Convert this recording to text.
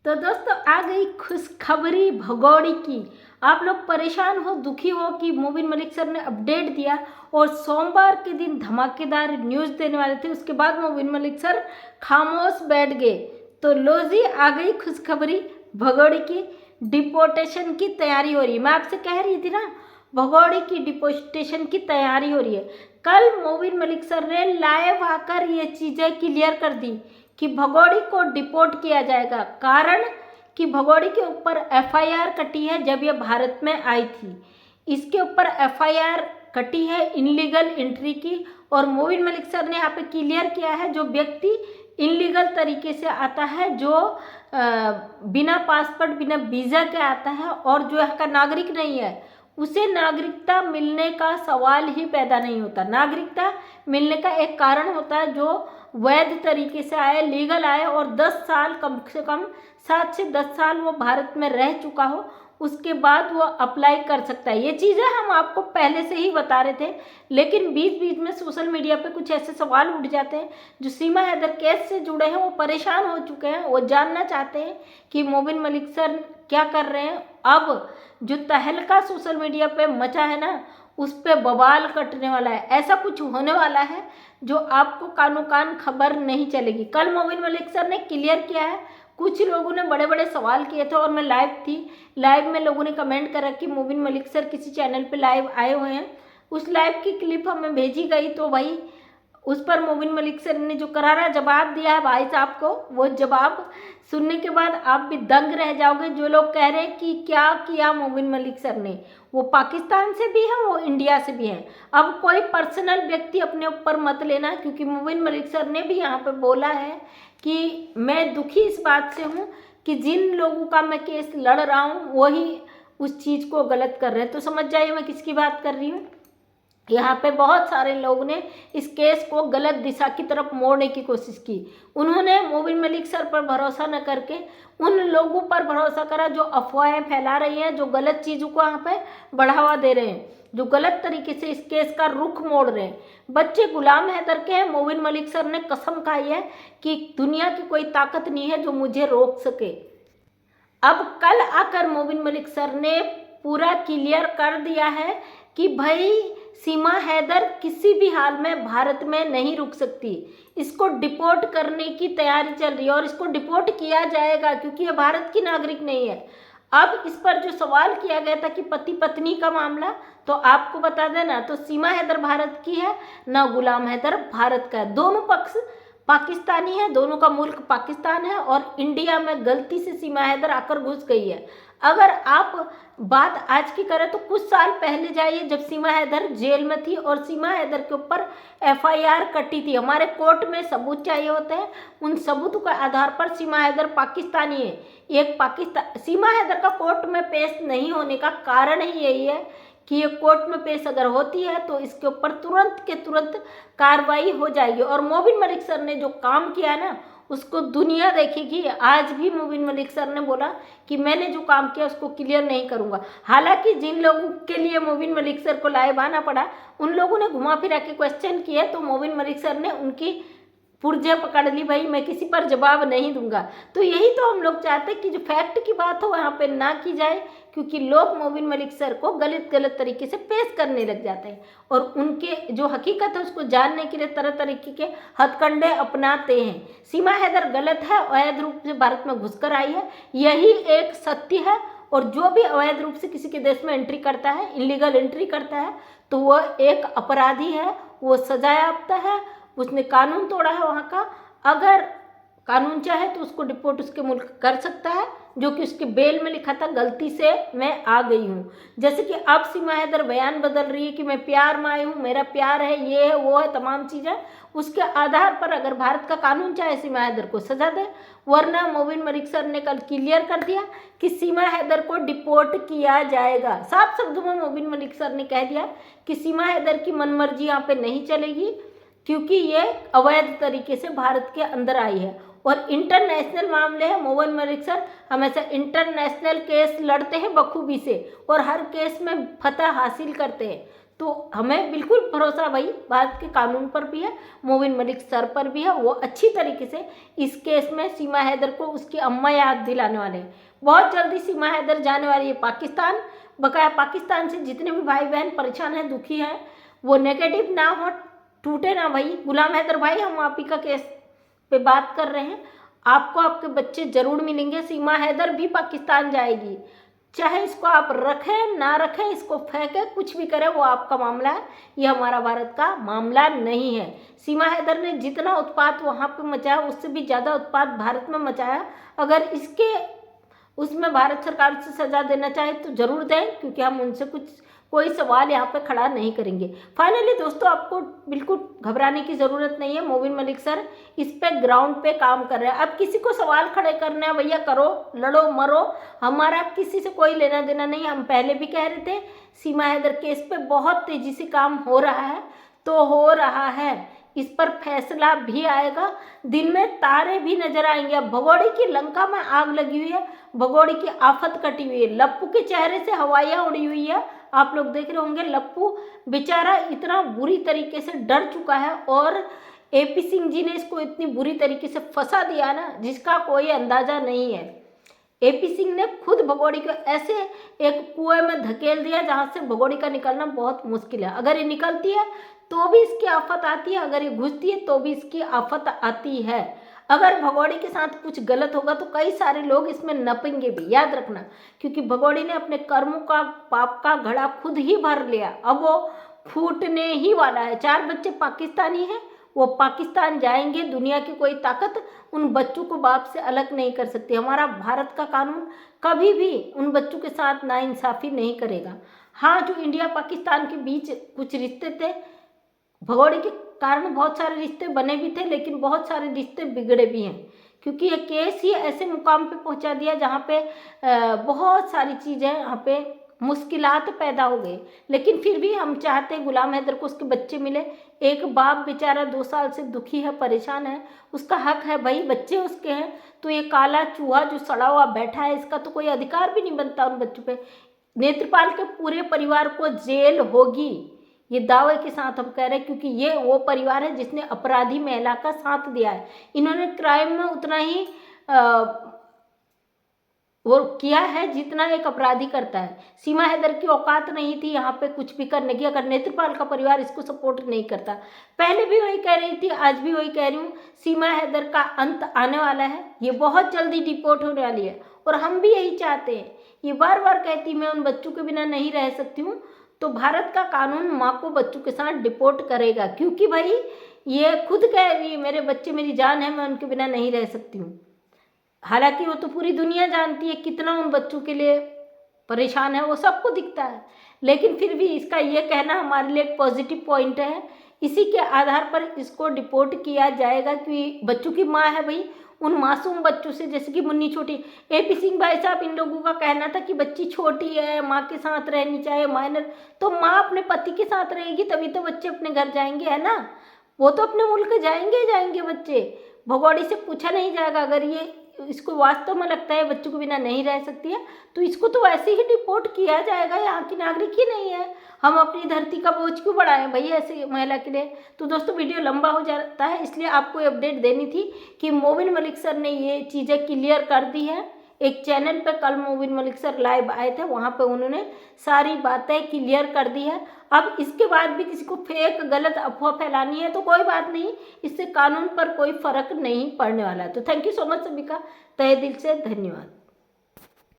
तो दोस्तों आ गई खुशखबरी भगोड़े की। आप लोग परेशान हो, दुखी हो कि मोबिन मलिक सर ने अपडेट दिया और सोमवार के दिन धमाकेदार न्यूज़ देने वाले थे। उसके बाद मोबिन मलिक सर खामोश बैठ गए। तो लो जी, आ गई खुशखबरी भगोड़े की। डिपोटेशन की तैयारी हो रही है। मैं आपसे कह रही थी ना, भगोड़े की डिपोटेशन की तैयारी हो रही है। कल मोबिन मलिक सर ने लाइव आकर ये चीज़ें क्लियर कर दी कि भगोड़े को डिपोर्ट किया जाएगा। कारण कि भगोड़े के ऊपर एफआईआर कटी है जब ये भारत में आई थी। इसके ऊपर एफआईआर कटी है इनलीगल एंट्री की। और मोबिन मलिक सर ने यहाँ पे क्लियर किया है, जो व्यक्ति इनलीगल तरीके से आता है, जो बिना पासपोर्ट बिना वीज़ा के आता है और जो यहाँ का नागरिक नहीं है, उसे नागरिकता मिलने का सवाल ही पैदा नहीं होता। नागरिकता मिलने का एक कारण होता है जो वैध तरीके से आए, लीगल आए और 10 साल, कम से कम 7 से 10 साल वो भारत में रह चुका हो, उसके बाद वो अप्लाई कर सकता है। ये चीज़ें हम आपको पहले से ही बता रहे थे, लेकिन बीच बीच में सोशल मीडिया पे कुछ ऐसे सवाल उठ जाते हैं जो सीमा हैदर केस से जुड़े हैं। वो परेशान हो चुके हैं, वो जानना चाहते हैं कि मोबिन मलिक सर क्या कर रहे हैं। अब जो तहलका सोशल मीडिया पे मचा है ना, उस पर बवाल कटने वाला है। ऐसा कुछ होने वाला है जो आपको कानो कान खबर नहीं चलेगी। कल मोबिन मलिक सर ने क्लियर किया है। कुछ लोगों ने बड़े बड़े सवाल किए थे और मैं लाइव थी। लाइव में लोगों ने कमेंट करा कि मोबिन मलिक सर किसी चैनल पे लाइव आए हुए हैं। उस लाइव की क्लिप हमें भेजी गई, तो भाई उस पर मोबिन मलिक सर ने जो करारा जवाब दिया है भाई साहब को, वो जवाब सुनने के बाद आप भी दंग रह जाओगे। जो लोग कह रहे हैं कि क्या किया मोबिन मलिक सर ने, वो पाकिस्तान से भी हैं, वो इंडिया से भी हैं। अब कोई पर्सनल व्यक्ति अपने ऊपर मत लेना, क्योंकि मोबिन मलिक सर ने भी यहाँ पर बोला है कि मैं दुखी इस बात से हूँ कि जिन लोगों का मैं केस लड़ रहा हूँ वही उस चीज़ को गलत कर रहे हैं। तो समझ जाइए मैं किसकी बात कर रही हूँ। यहाँ पे बहुत सारे लोगों ने इस केस को गलत दिशा की तरफ मोड़ने की कोशिश की। उन्होंने मोबिन मलिक सर पर भरोसा न करके उन लोगों पर भरोसा करा जो अफवाहें फैला रही हैं, जो गलत चीज़ों को यहाँ पे बढ़ावा दे रहे हैं, जो गलत तरीके से इस केस का रुख मोड़ रहे हैं। बच्चे गुलाम हैदर के हैं। मोबिन मलिक सर ने कसम खाई है कि दुनिया की कोई ताकत नहीं है जो मुझे रोक सके। अब कल आकर मोबिन मलिक सर ने पूरा क्लियर कर दिया है कि भाई सीमा हैदर किसी भी हाल में भारत में नहीं रुक सकती। इसको डिपोर्ट करने की तैयारी चल रही है और इसको डिपोर्ट किया जाएगा क्योंकि ये भारत की नागरिक नहीं है। अब इस पर जो सवाल किया गया था कि पति पत्नी का मामला, तो आपको बता देना, तो सीमा हैदर भारत की है ना गुलाम हैदर भारत का है। दोनों पक्ष पाकिस्तानी है, दोनों का मुल्क पाकिस्तान है और इंडिया में गलती से सीमा हैदर आकर घुस गई है। अगर आप बात आज की करें तो कुछ साल पहले जाइए, जब सीमा हैदर जेल में थी और सीमा हैदर के ऊपर एफआईआर कटी थी। हमारे कोर्ट में सबूत चाहिए होते हैं, उन सबूतों के आधार पर सीमा हैदर पाकिस्तानी है। एक पाकिस्तान सीमा हैदर का कोर्ट में पेश नहीं होने का कारण ही यही है कि ये कोर्ट में पेश अगर होती है तो इसके ऊपर तुरंत के तुरंत कार्रवाई हो जाएगी। और मोबिन मलिक सर ने जो काम किया है ना, उसको दुनिया देखेगी। आज भी मोबिन मलिक सर ने बोला कि मैंने जो काम किया उसको क्लियर नहीं करूंगा। हालांकि जिन लोगों के लिए मोबिन मलिक सर को लाइव आना पड़ा, उन लोगों ने घुमा फिरा के क्वेश्चन किए, तो मोबिन मलिक सर ने उनकी पुर्जे पकड़ ली, भाई मैं किसी पर जवाब नहीं दूंगा। तो यही तो हम लोग चाहते हैं कि जो फैक्ट की बात हो वहाँ पे ना की जाए, क्योंकि लोग मोबिन मलिक सर को गलत गलत तरीके से पेश करने लग जाते हैं और उनके जो हकीकत है उसको जानने के लिए तरह तरीके के हथकंडे अपनाते हैं। सीमा हैदर गलत है, अवैध रूप से भारत में घुसकर आई है, यही एक सत्य है। और जो भी अवैध रूप से किसी के देश में एंट्री करता है, इलीगल एंट्री करता है, तो वह एक अपराधी है, वो सजायाफ्ता है, उसने कानून तोड़ा है वहाँ का। अगर कानून चाहे तो उसको डिपोर्ट उसके मुल्क कर सकता है, जो कि उसके बेल में लिखा था गलती से मैं आ गई हूँ। जैसे कि अब सीमा हैदर बयान बदल रही है कि मैं प्यार में आई हूँ, मेरा प्यार है, ये है वो है, तमाम चीज़ें। उसके आधार पर अगर भारत का कानून चाहे सीमा हैदर को सजा दे, वरना मोबिन मलिक सर ने कल क्लियर कर दिया कि सीमा हैदर को डिपोर्ट किया जाएगा। साफ शब्दों में मोबिन मलिक सर ने कह दिया कि सीमा हैदर की मनमर्जी यहाँ पे नहीं चलेगी, क्योंकि ये अवैध तरीके से भारत के अंदर आई है और इंटरनेशनल मामले हैं। मोबिन मलिक सर हमेशा इंटरनेशनल केस लड़ते हैं बखूबी से और हर केस में फतह हासिल करते हैं। तो हमें बिल्कुल भरोसा भाई भारत के कानून पर भी है, मोबिन मलिक सर पर भी है। वो अच्छी तरीके से इस केस में सीमा हैदर को उसकी अम्मा याद दिलाने वाले हैं। बहुत जल्दी सीमा हैदर जाने वाली है पाकिस्तान। बकाया पाकिस्तान से जितने भी भाई बहन परेशान हैं, दुखी हैं, वो नेगेटिव ना हो, टूटे ना भाई। गुलाम हैदर भाई, हम आप ही का केस पे बात कर रहे हैं, आपको आपके बच्चे जरूर मिलेंगे। सीमा हैदर भी पाकिस्तान जाएगी, चाहे इसको आप रखें ना रखें, इसको फेंकें, कुछ भी करें, वो आपका मामला है, ये हमारा भारत का मामला नहीं है। सीमा हैदर ने जितना उत्पात वहाँ पे मचाया, उससे भी ज़्यादा उत्पात भारत में मचाया। अगर इसके उसमें भारत सरकार से सज़ा देना चाहे तो ज़रूर दें, क्योंकि हम उनसे कोई सवाल यहाँ पे खड़ा नहीं करेंगे। फाइनली दोस्तों, आपको बिल्कुल घबराने की ज़रूरत नहीं है। मोबिन मलिक सर इस पे ग्राउंड पे काम कर रहे हैं। अब किसी को सवाल खड़े करना है, भैया करो, लड़ो मरो, हमारा किसी से कोई लेना देना नहीं। हम पहले भी कह रहे थे सीमा हैदर केस पे बहुत तेज़ी से काम हो रहा है, तो हो रहा है, इस पर फैसला भी आएगा, दिन में तारे भी नजर आएंगे। अब भगोड़ी की लंका में आग लगी हुई है, भगोड़ी की आफत कटी हुई है, लप्पू के चेहरे से हवाइयाँ उड़ी हुई है। आप लोग देख रहे होंगे, लप्पू बेचारा इतना बुरी तरीके से डर चुका है, और एपी सिंह जी ने इसको इतनी बुरी तरीके से फंसा दिया ना, जिसका कोई अंदाजा नहीं है। एपी सिंह ने खुद भगोड़ी को ऐसे एक कुएं में धकेल दिया जहां से भगोड़ी का निकलना बहुत मुश्किल है। अगर ये निकलती है तो भी इसकी आफत आती है, अगर ये घुसती है तो भी इसकी आफत आती है। अगर भगोड़ी के साथ कुछ गलत होगा तो कई सारे लोग इसमें नपेंगे भी, याद रखना, क्योंकि भगोड़ी ने अपने कर्मों का, पाप का घड़ा खुद ही भर लिया, अब वो फूटने ही वाला है। 4 बच्चे पाकिस्तानी हैं, वो पाकिस्तान जाएंगे। दुनिया की कोई ताकत उन बच्चों को बाप से अलग नहीं कर सकती। हमारा भारत का कानून कभी भी उन बच्चों के साथ नाइंसाफ़ी नहीं करेगा। हाँ, जो इंडिया पाकिस्तान के बीच कुछ रिश्ते थे, भगोड़े के कारण बहुत सारे रिश्ते बने भी थे, लेकिन बहुत सारे रिश्ते बिगड़े भी हैं, क्योंकि ये केस ही ऐसे मुकाम पे पहुंचा दिया जहाँ पे बहुत सारी चीज़ें, यहाँ पे मुश्किलात पैदा हो गई। लेकिन फिर भी हम चाहते हैं गुलाम हैदर को उसके बच्चे मिले। एक बाप बेचारा 2 साल से दुखी है, परेशान है, उसका हक है भाई, बच्चे उसके हैं। तो ये काला चूहा जो सड़ा हुआ बैठा है, इसका तो कोई अधिकार भी नहीं बनता उन बच्चों पे। नेत्रपाल के पूरे परिवार को जेल होगी, ये दावे के साथ हम कह रहे हैं, क्योंकि ये वो परिवार है जिसने अपराधी महिला का साथ दिया है। इन्होंने क्राइम में उतना ही वो किया है जितना एक अपराधी करता है। सीमा हैदर की औकात नहीं थी यहाँ पे कुछ भी करने की, अगर नेत्रपाल का परिवार इसको सपोर्ट नहीं करता। पहले भी वही कह रही थी, आज भी वही कह रही हूँ, सीमा हैदर का अंत आने वाला है, ये बहुत जल्दी डिपोर्ट होने वाली है, और हम भी यही चाहते हैं। ये बार बार कहती मैं उन बच्चों के बिना नहीं रह सकती हूँ, तो भारत का कानून माँ को बच्चों के साथ डिपोर्ट करेगा, क्योंकि भाई ये खुद कह रही है मेरे बच्चे मेरी जान है, मैं उनके बिना नहीं रह सकती हूँ। हालांकि वो तो पूरी दुनिया जानती है कितना उन बच्चों के लिए परेशान है, वो सबको दिखता है, लेकिन फिर भी इसका ये कहना हमारे लिए एक पॉजिटिव पॉइंट है। इसी के आधार पर इसको डिपोर्ट किया जाएगा कि बच्चों की माँ है भाई, उन मासूम बच्चों से, जैसे कि मुन्नी छोटी, एपी सिंह भाई साहब, इन लोगों का कहना था कि बच्ची छोटी है, माँ के साथ रहनी चाहिए, माइनर, तो माँ अपने पति के साथ रहेगी तभी तो बच्चे अपने घर जाएंगे, है ना। वो तो अपने मुल्क जाएंगे ही जाएंगे बच्चे, भगोड़ी से पूछा नहीं जाएगा। अगर ये इसको वास्तव में लगता है बच्चों के बिना नहीं रह सकती है, तो इसको तो वैसे ही डिपोर्ट किया जाएगा, यहाँ की नागरिक ही नहीं है। हम अपनी धरती का बोझ क्यों बढ़ाएं भाई ऐसे महिला के लिए। तो दोस्तों, वीडियो लंबा हो जाता है, इसलिए आपको अपडेट देनी थी कि मोबिन मलिक सर ने ये चीज़ें क्लियर कर दी है। एक चैनल पे कल मोबिन मलिक सर लाइव आए थे, वहाँ पे उन्होंने सारी बातें क्लियर कर दी है। अब इसके बाद भी किसी को फेक गलत अफवाह फैलानी है तो कोई बात नहीं, इससे कानून पर कोई फर्क नहीं पड़ने वाला है। तो थैंक यू सो मच सभी का तहे दिल से धन्यवाद।